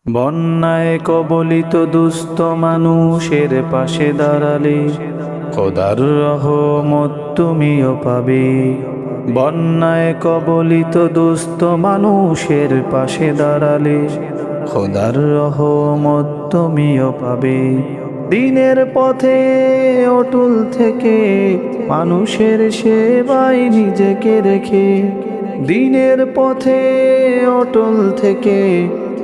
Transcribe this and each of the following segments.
বন্যায় কবলিত দুস্থ মানুষের পাশে দাঁড়ালে খোদার রহমত তুমিও পাবে। বন্যায় কবলিত দুস্থ মানুষের পাশে দাঁড়ালে খোদার রহমত তুমিও পাবে। দিনের পথে অটল থেকে মানুষের সেবায় নিজেকে রেখে, দিনের পথে অটল থেকে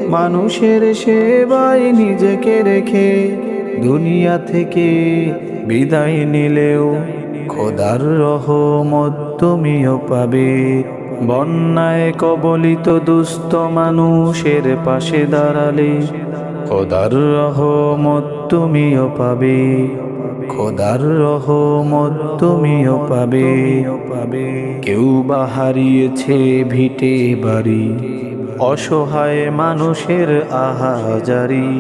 মানুষের সেবায় নিজেকে রেখে, দুনিয়া থেকে বিদায় নিলেও খোদার রহমত তুমিও পাবে। বন্যায় কবলিত দুস্থ মানুষের পাশে দাঁড়ালে খোদার রহমত তুমিও পাবে। খোদার রহমত তুমিও পাবে। কেউ বা হারিয়েছে ভিটে বাড়ি, অসহায় মানুষের আহাজারি।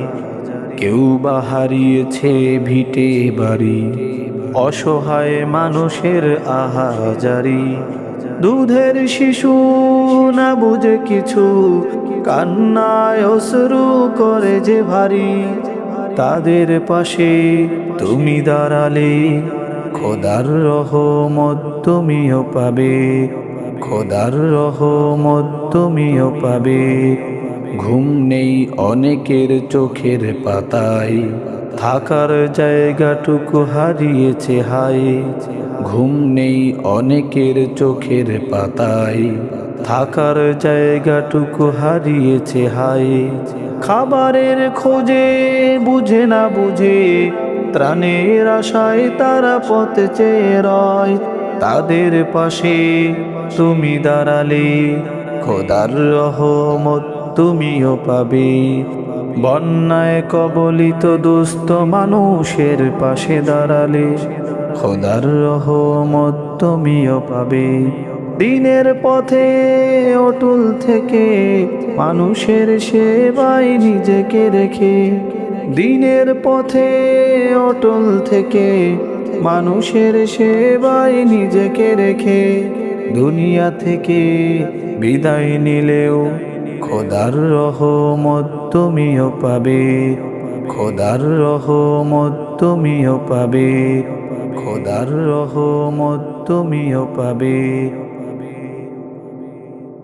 কেউ বা হারিয়েছে ভিটে বাড়ি, অসহায় মানুষের আহাজারি। দুধের শিশু না বুঝে কিছু, কান্নায় অশ্রু করে যে ভারী, তাদের পাশে তুমি দাঁড়ালে খোদার রহমত তুমিও পাবে। খোদার রহমত তুমিও পাবে। ঘুম নেই অনেকের চোখের পাতায়, থাকার জায়গাটুকু হারিয়েছে হায়। ঘুম নেই অনেকের চোখের পাতায়, থাকার জায়গাটুকু হারিয়েছে হায়। খাবারের খোঁজে বুঝে না বুঝে, ত্রাণের আশায় তারা পথ চেয়ে রয়, তাদের পাশে তুমি দাঁড়ালে খোদার রহমত তুমিও পাবে। বন্যায় কবলিত দুস্থ মানুষের পাশে দাঁড়ালে খোদার রহমত তুমিও পাবে। দিনের পথে অটল থেকে মানুষের সেবায় নিজেকে রেখে, দিনের পথে অটল থেকে মানুষের সেবায় নিজেকে রেখে, দুনিয়া থেকে বিদায় নিলেও খোদার রহমত তুমিও পাবে। খোদার রহমত তুমিও পাবে। খোদার রহমত তুমিও পাবে।